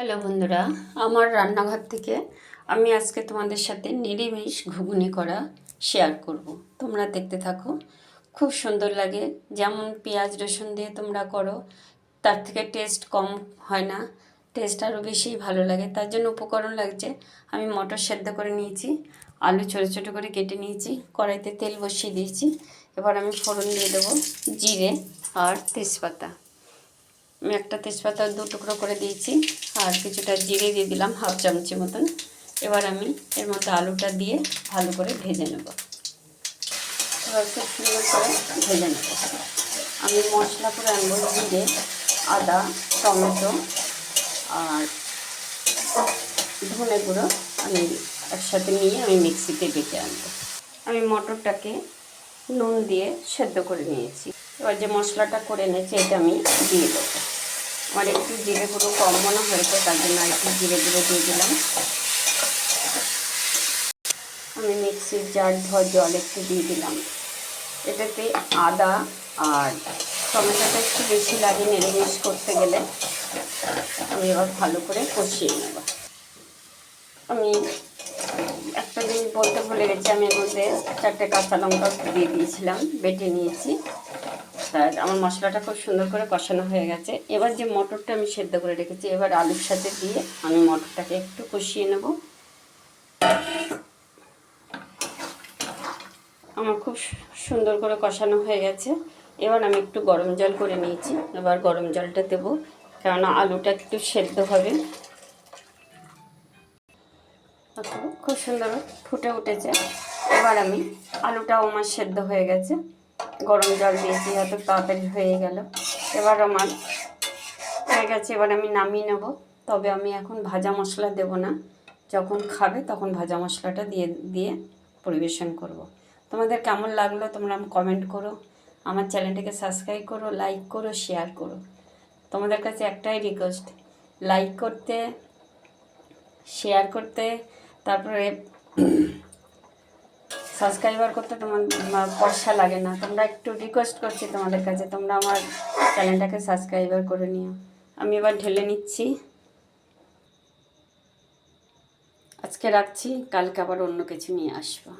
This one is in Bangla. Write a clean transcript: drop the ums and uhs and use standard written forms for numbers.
হ্যালো বন্ধুরা, আমার রান্নাঘর থেকে আমি আজকে তোমাদের সাথে নিরামিষ ঘুগনি করা শেয়ার করব। তোমরা দেখতে থাকো, খুব সুন্দর লাগে। যেমন পেঁয়াজ রসুন দিয়ে তোমরা করো, তার থেকে টেস্ট কম হয় না, টেস্ট আরও বেশি ভালো লাগে। তার জন্য উপকরণ লাগছে, আমি মটর সেদ্ধ করে নিয়েছি, আলু ছোটো ছোটো করে কেটে নিয়েছি, কড়াইতে তেল বসিয়ে দিয়েছি। এবার আমি ফোড়ন দিয়ে দেবো জিরে আর তেজপাতা। আমি একটা তেজপাতা 2 টুকরো করে দিয়েছি, আর কিছুটা জিরে দিয়ে দিলাম হাফ চামচের মতন। এবার আমি এর মধ্যে আলুটা দিয়ে ভালো করে ভেজে নেব। এবার খুব সুন্দর করে ভেজে নেব। আমি মশলা করে আনবো, জিরে, আদা, টমেটো আর ধনে গুঁড়ো আমি একসাথে নিয়ে আমি মিক্সিতে বেটে আনবো। আমি মটরটাকে নুন দিয়ে সেদ্ধ করে নিয়েছি। এবার যে মশলাটা করে নিয়েছি এটা আমি দিয়ে দেবো। আমার একটু জিরে গুঁড়ো কম মনে হয়েছে, তার জন্য একটু জিরে গুঁড়ো দিয়ে দিলাম। আমি মিক্সির জার ধোয়া জল একটু দিয়ে দিলাম। এটাতে আদা আর টমেটোটা একটু বেশি লাগে নিরামিষ করতে গেলে। আমি এবার ভালো করে কষিয়ে নেব। আমি একটা জিনিস বলতে ভুলে গেছি, আমি এর মধ্যে 4টে কাঁচা লঙ্কা দিয়ে দিয়েছিলাম, বেটে নিয়েছি। আর আমার মশলাটা খুব সুন্দর করে কষানো হয়ে গেছে। এবার যে মটরটা আমি সেদ্ধ করে রেখেছি, এবার আলুর সাথে দিয়ে আমি মটরটাকে একটু কষিয়ে নেব। আমার খুব সুন্দর করে কষানো হয়ে গেছে। এবার আমি একটু গরম জল করে নিয়েছি, এবার গরম জলটা দেবো, কেননা আলুটা একটু সেদ্ধ হবে। খুব সুন্দর ফুটে উঠেছে। এবার আমি আলুটাও আমার সেদ্ধ হয়ে গেছে, গরম জল দিয়েছি, এত তাড়াতাড়ি হয়ে গেল। এবার আমার হয়ে গেছে, এবার আমি নামিয়ে নেব। তবে আমি এখন ভাজা মশলা দেব না, যখন খাবে তখন ভাজা মশলাটা দিয়ে পরিবেশন করব। তোমাদের কেমন লাগলো তোমরা কমেন্ট করো, আমার চ্যানেলটাকে সাবস্ক্রাইব করো, লাইক করো, শেয়ার করো। তোমাদের কাছে একটাই রিকোয়েস্ট, লাইক করতে, শেয়ার করতে, তারপরে সাবস্ক্রাইবার করতে তোমার পয়সা লাগে না। তোমরা একটু রিকোয়েস্ট করছি তোমাদের কাছে, তোমরা আমার চ্যানেলটাকে সাবস্ক্রাইবার করে নিও। আমি এবার ঢেলে নিচ্ছি। আজকে রাখছি, কালকে আবার অন্য কিছু নিয়ে আসবো।